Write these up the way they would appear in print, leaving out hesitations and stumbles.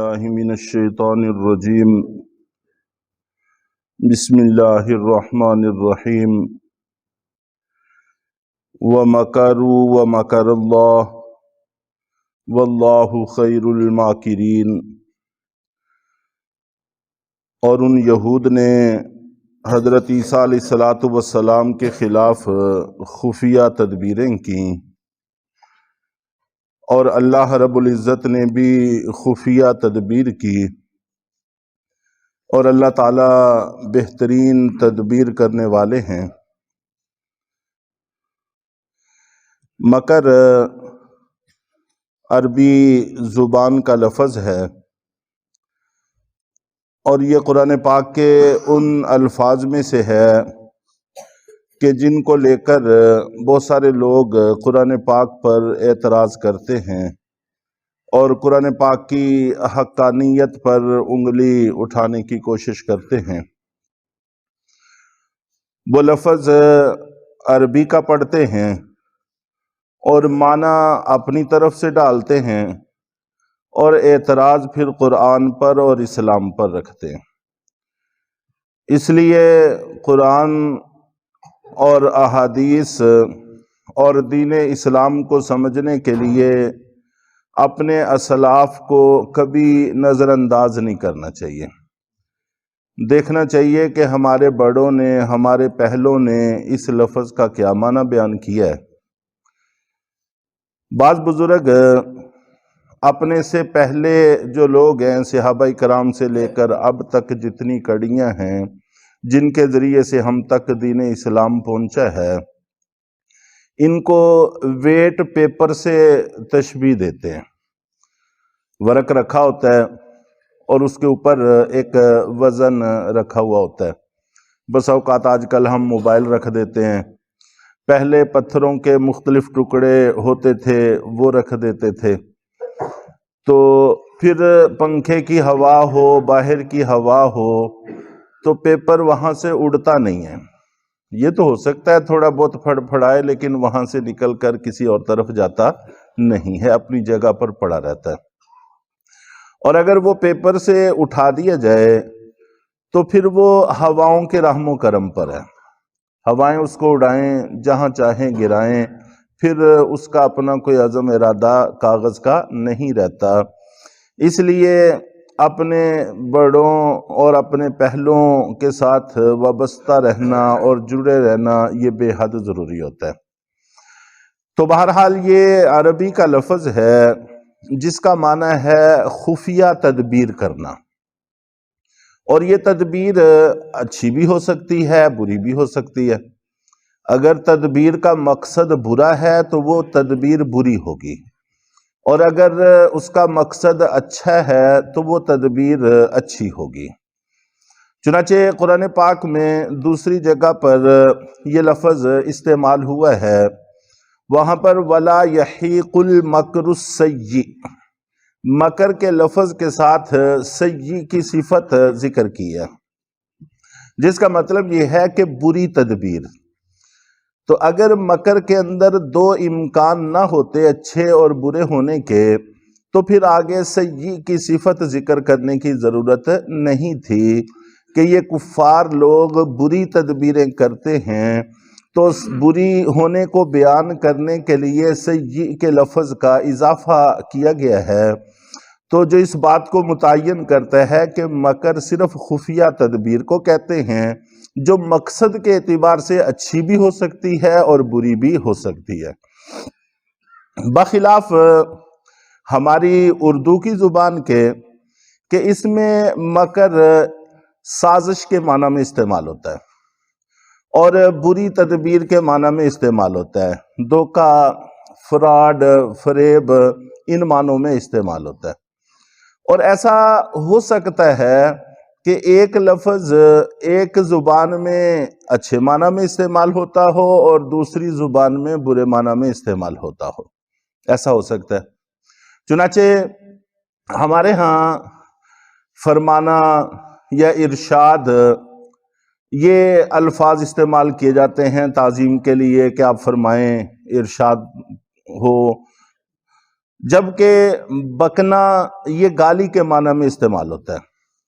باللہ من الشیطان الرجیم بسم اللہ الرحمن الرحیم وَمَكَرُوا وَمَكَرَ اللَّهُ وَاللَّهُ خَيْرُ الْمَاكِرِينَ۔ اور ان یہود نے حضرت عیسیٰ علیہ السلام کے خلاف خفیہ تدبیریں کیں، اور اللہ رب العزت نے بھی خفیہ تدبیر کی، اور اللہ تعالیٰ بہترین تدبیر کرنے والے ہیں۔ مکر عربی زبان کا لفظ ہے، اور یہ قرآن پاک کے ان الفاظ میں سے ہے کہ جن کو لے کر بہت سارے لوگ قرآن پاک پر اعتراض کرتے ہیں اور قرآن پاک کی حقانیت پر انگلی اٹھانے کی کوشش کرتے ہیں۔ وہ لفظ عربی کا پڑھتے ہیں اور معنی اپنی طرف سے ڈالتے ہیں، اور اعتراض پھر قرآن پر اور اسلام پر رکھتے ہیں۔ اس لیے قرآن اور احادیث اور دین اسلام کو سمجھنے کے لیے اپنے اسلاف کو کبھی نظر انداز نہیں کرنا چاہیے۔ دیکھنا چاہیے کہ ہمارے بڑوں نے، ہمارے پہلوں نے اس لفظ کا کیا معنی بیان کیا ہے۔ بعض بزرگ اپنے سے پہلے جو لوگ ہیں، صحابہ کرام سے لے کر اب تک جتنی کڑیاں ہیں جن کے ذریعے سے ہم تک دین اسلام پہنچا ہے، ان کو ویٹ پیپر سے تشبیہ دیتے ہیں۔ ورق رکھا ہوتا ہے اور اس کے اوپر ایک وزن رکھا ہوا ہوتا ہے۔ بس اوقات آج کل ہم موبائل رکھ دیتے ہیں، پہلے پتھروں کے مختلف ٹکڑے ہوتے تھے وہ رکھ دیتے تھے، تو پھر پنکھے کی ہوا ہو، باہر کی ہوا ہو، تو پیپر وہاں سے اڑتا نہیں ہے۔ یہ تو ہو سکتا ہے تھوڑا بہت پھڑ پھڑائے، لیکن وہاں سے نکل کر کسی اور طرف جاتا نہیں ہے، اپنی جگہ پر پڑا رہتا ہے۔ اور اگر وہ پیپر سے اٹھا دیا جائے تو پھر وہ ہواؤں کے رحم و کرم پر ہے۔ ہوائیں اس کو اڑائیں، جہاں چاہیں گرائیں، پھر اس کا اپنا کوئی عزم ارادہ کاغذ کا نہیں رہتا۔ اس لیے اپنے بڑوں اور اپنے پہلوں کے ساتھ وابستہ رہنا اور جڑے رہنا یہ بے حد ضروری ہوتا ہے۔ تو بہرحال یہ عربی کا لفظ ہے جس کا معنی ہے خفیہ تدبیر کرنا، اور یہ تدبیر اچھی بھی ہو سکتی ہے، بری بھی ہو سکتی ہے۔ اگر تدبیر کا مقصد برا ہے تو وہ تدبیر بری ہوگی، اور اگر اس کا مقصد اچھا ہے تو وہ تدبیر اچھی ہوگی۔ چنانچہ قرآن پاک میں دوسری جگہ پر یہ لفظ استعمال ہوا ہے، وہاں پر وَلَا يَحِيقُ الْمَكْرُ السَّيِّئُ، مکر کے لفظ کے ساتھ سیئ کی صفت ذکر کی ہے، جس کا مطلب یہ ہے کہ بری تدبیر۔ تو اگر مکر کے اندر دو امکان نہ ہوتے اچھے اور برے ہونے کے، تو پھر آگے سیئ کی صفت ذکر کرنے کی ضرورت نہیں تھی کہ یہ کفار لوگ بری تدبیریں کرتے ہیں، تو اس بری ہونے کو بیان کرنے کے لیے سیئ کے لفظ کا اضافہ کیا گیا ہے۔ تو جو اس بات کو متعین کرتا ہے کہ مکر صرف خفیہ تدبیر کو کہتے ہیں، جو مقصد کے اعتبار سے اچھی بھی ہو سکتی ہے اور بری بھی ہو سکتی ہے۔ بخلاف ہماری اردو کی زبان کے کہ اس میں مکر سازش کے معنی میں استعمال ہوتا ہے اور بری تدبیر کے معنی میں استعمال ہوتا ہے، دھوکہ، فراڈ، فریب، ان معنوں میں استعمال ہوتا ہے۔ اور ایسا ہو سکتا ہے کہ ایک لفظ ایک زبان میں اچھے معنی میں استعمال ہوتا ہو اور دوسری زبان میں برے معنی میں استعمال ہوتا ہو، ایسا ہو سکتا ہے۔ چنانچہ ہمارے ہاں فرمانا یا ارشاد، یہ الفاظ استعمال کیے جاتے ہیں تعظیم کے لیے کہ آپ فرمائیں، ارشاد ہو، جبکہ بکنا یہ گالی کے معنی میں استعمال ہوتا ہے.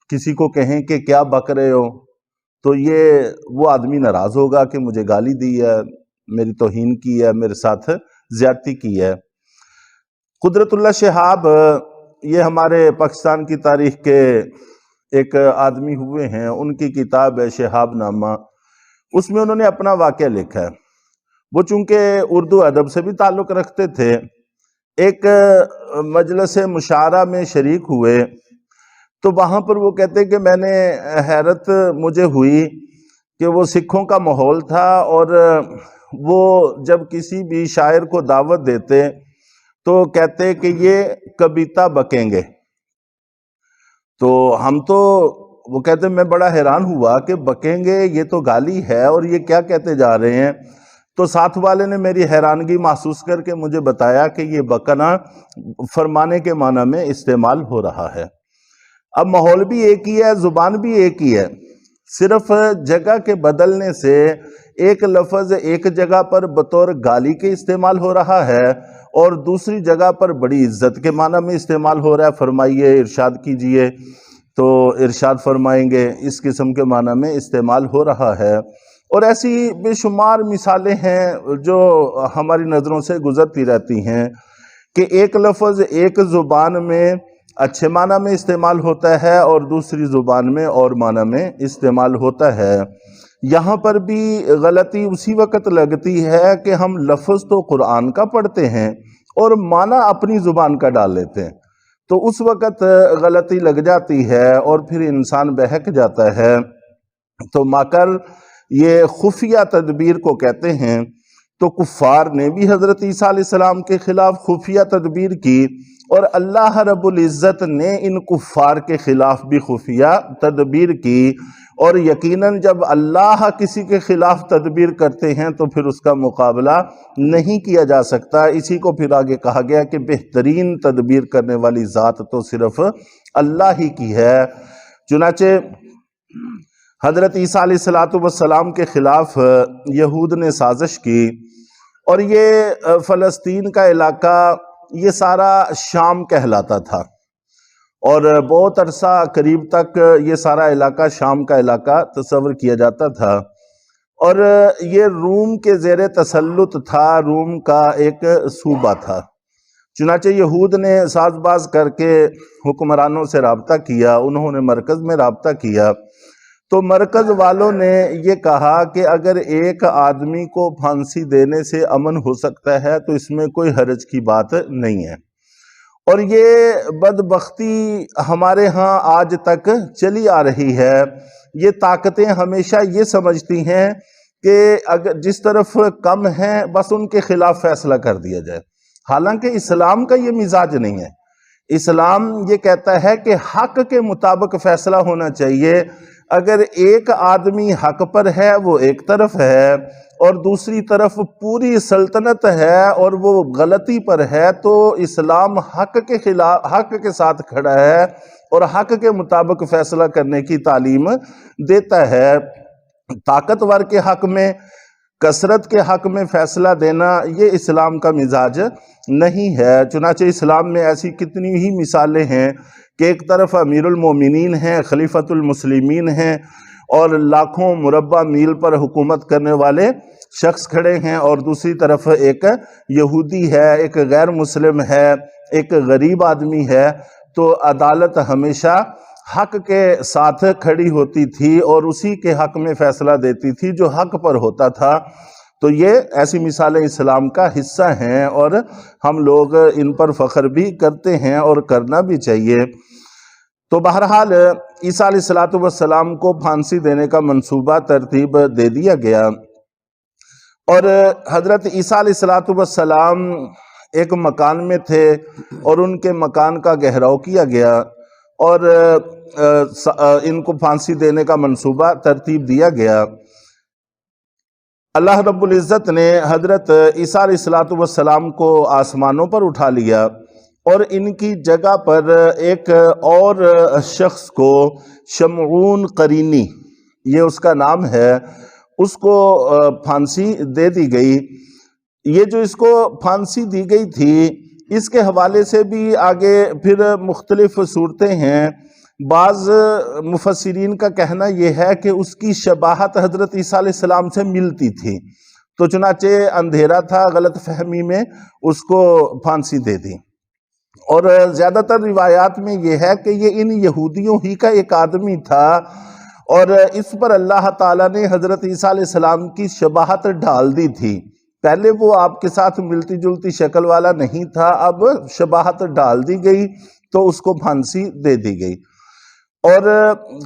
کسی کو کہیں کہ کیا بک رہے ہو تو یہ وہ آدمی ناراض ہوگا کہ مجھے گالی دی ہے، میری توہین کی ہے، میرے ساتھ زیادتی کی ہے. قدرت اللہ شہاب یہ ہمارے پاکستان کی تاریخ کے ایک آدمی ہوئے ہیں، ان کی کتاب ہے شہاب نامہ، اس میں انہوں نے اپنا واقعہ لکھا ہے. وہ چونکہ اردو ادب سے بھی تعلق رکھتے تھے، ایک مجلس مشاعرہ میں شریک ہوئے تو وہاں پر وہ کہتے کہ میں نے حیرت مجھے ہوئی کہ وہ سکھوں کا ماحول تھا، اور وہ جب کسی بھی شاعر کو دعوت دیتے تو کہتے کہ یہ کبیتا بکیں گے. تو ہم تو وہ کہتے میں بڑا حیران ہوا کہ بکیں گے یہ تو گالی ہے اور یہ کیا کہتے جا رہے ہیں. تو ساتھ والے نے میری حیرانگی محسوس کر کے مجھے بتایا کہ یہ بکنا فرمانے کے معنی میں استعمال ہو رہا ہے. اب ماحول بھی ایک ہی ہے، زبان بھی ایک ہی ہے، صرف جگہ کے بدلنے سے ایک لفظ ایک جگہ پر بطور گالی کے استعمال ہو رہا ہے اور دوسری جگہ پر بڑی عزت کے معنی میں استعمال ہو رہا ہے. فرمائیے، ارشاد کیجئے. تو ارشاد فرمائیں گے، اس قسم کے معنی میں استعمال ہو رہا ہے. اور ایسی بے شمار مثالیں ہیں جو ہماری نظروں سے گزرتی رہتی ہیں کہ ایک لفظ ایک زبان میں اچھے معنی میں استعمال ہوتا ہے اور دوسری زبان میں اور معنی میں استعمال ہوتا ہے. یہاں پر بھی غلطی اسی وقت لگتی ہے کہ ہم لفظ تو قرآن کا پڑھتے ہیں اور معنی اپنی زبان کا ڈال لیتے ہیں، تو اس وقت غلطی لگ جاتی ہے اور پھر انسان بہک جاتا ہے. تو ماکر یہ خفیہ تدبیر کو کہتے ہیں. تو کفار نے بھی حضرت عیسیٰ علیہ السلام کے خلاف خفیہ تدبیر کی، اور اللہ رب العزت نے ان کفار کے خلاف بھی خفیہ تدبیر کی. اور یقیناً جب اللہ کسی کے خلاف تدبیر کرتے ہیں تو پھر اس کا مقابلہ نہیں کیا جا سکتا. اسی کو پھر آگے کہا گیا کہ بہترین تدبیر کرنے والی ذات تو صرف اللہ ہی کی ہے. چنانچہ حضرت عیسیٰ علیہ السلام کے خلاف یہود نے سازش کی، اور یہ فلسطین کا علاقہ یہ سارا شام کہلاتا تھا، اور بہت عرصہ قریب تک یہ سارا علاقہ شام کا علاقہ تصور کیا جاتا تھا، اور یہ روم کے زیر تسلط تھا، روم کا ایک صوبہ تھا. چنانچہ یہود نے ساز باز کر کے حکمرانوں سے رابطہ کیا، انہوں نے مرکز میں رابطہ کیا. تو مرکز والوں نے یہ کہا کہ اگر ایک آدمی کو پھانسی دینے سے امن ہو سکتا ہے تو اس میں کوئی حرج کی بات نہیں ہے. اور یہ بدبختی ہمارے ہاں آج تک چلی آ رہی ہے. یہ طاقتیں ہمیشہ یہ سمجھتی ہیں کہ اگر جس طرف کم ہیں بس ان کے خلاف فیصلہ کر دیا جائے، حالانکہ اسلام کا یہ مزاج نہیں ہے. اسلام یہ کہتا ہے کہ حق کے مطابق فیصلہ ہونا چاہیے. اگر ایک آدمی حق پر ہے وہ ایک طرف ہے اور دوسری طرف پوری سلطنت ہے اور وہ غلطی پر ہے، تو اسلام حق کے خلاف حق کے ساتھ کھڑا ہے اور حق کے مطابق فیصلہ کرنے کی تعلیم دیتا ہے. طاقتور کے حق میں، کثرت کے حق میں فیصلہ دینا یہ اسلام کا مزاج نہیں ہے. چنانچہ اسلام میں ایسی کتنی ہی مثالیں ہیں کہ ایک طرف امیر المومنین ہیں، خلیفۃ المسلمین ہیں، اور لاکھوں مربع میل پر حکومت کرنے والے شخص کھڑے ہیں، اور دوسری طرف ایک یہودی ہے، ایک غیر مسلم ہے، ایک غریب آدمی ہے. تو عدالت ہمیشہ حق کے ساتھ کھڑی ہوتی تھی اور اسی کے حق میں فیصلہ دیتی تھی جو حق پر ہوتا تھا. تو یہ ایسی مثالیں اسلام کا حصہ ہیں اور ہم لوگ ان پر فخر بھی کرتے ہیں اور کرنا بھی چاہیے. تو بہرحال عیسیٰ علیہ السلام کو پھانسی دینے کا منصوبہ ترتیب دے دیا گیا، اور حضرت عیسیٰ علیہ السلام ایک مکان میں تھے اور ان کے مکان کا گھیراؤ کیا گیا اور ان کو پھانسی دینے کا منصوبہ ترتیب دیا گیا. اللہ رب العزت نے حضرت عیسیٰ علیہ السلام کو آسمانوں پر اٹھا لیا اور ان کی جگہ پر ایک اور شخص کو، شمعون قرینی یہ اس کا نام ہے، اس کو پھانسی دے دی گئی. یہ جو اس کو پھانسی دی گئی تھی اس کے حوالے سے بھی آگے پھر مختلف صورتیں ہیں۔ بعض مفسرین کا کہنا یہ ہے کہ اس کی شباہت حضرت عیسیٰ علیہ السلام سے ملتی تھی، تو چنانچہ اندھیرا تھا، غلط فہمی میں اس کو پھانسی دے دی۔ اور زیادہ تر روایات میں یہ ہے کہ یہ ان یہودیوں ہی کا ایک آدمی تھا، اور اس پر اللہ تعالیٰ نے حضرت عیسیٰ علیہ السلام کی شباہت ڈال دی تھی۔ پہلے وہ آپ کے ساتھ ملتی جلتی شکل والا نہیں تھا، اب شباہت ڈال دی گئی تو اس کو پھانسی دے دی گئی۔ اور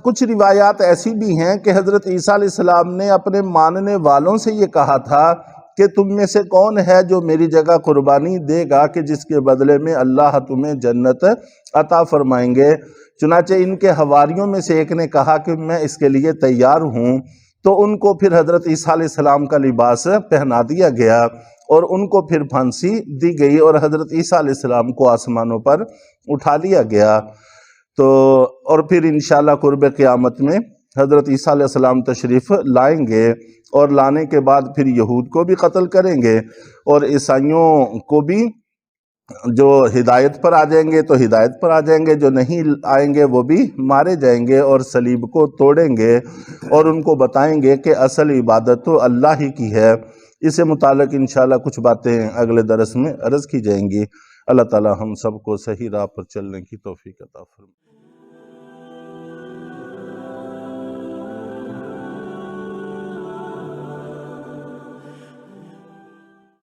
کچھ روایات ایسی بھی ہیں کہ حضرت عیسیٰ علیہ السلام نے اپنے ماننے والوں سے یہ کہا تھا کہ تم میں سے کون ہے جو میری جگہ قربانی دے گا کہ جس کے بدلے میں اللہ تمہیں جنت عطا فرمائیں گے۔ چنانچہ ان کے حواریوں میں سے ایک نے کہا کہ میں اس کے لیے تیار ہوں، تو ان کو پھر حضرت عیسیٰ علیہ السلام کا لباس پہنا دیا گیا اور ان کو پھر پھانسی دی گئی، اور حضرت عیسیٰ علیہ السلام کو آسمانوں پر اٹھا لیا گیا۔ تو اور پھر انشاءاللہ قرب قیامت میں حضرت عیسیٰ علیہ السلام تشریف لائیں گے، اور لانے کے بعد پھر یہود کو بھی قتل کریں گے، اور عیسائیوں کو بھی جو ہدایت پر آ جائیں گے تو ہدایت پر آ جائیں گے، جو نہیں آئیں گے وہ بھی مارے جائیں گے اور صلیب کو توڑیں گے، اور ان کو بتائیں گے کہ اصل عبادت تو اللہ ہی کی ہے۔ اس سے متعلق انشاءاللہ کچھ باتیں اگلے درس میں عرض کی جائیں گی۔ اللہ تعالی ہم سب کو صحیح راہ پر چلنے کی توفیق عطا فرمائے۔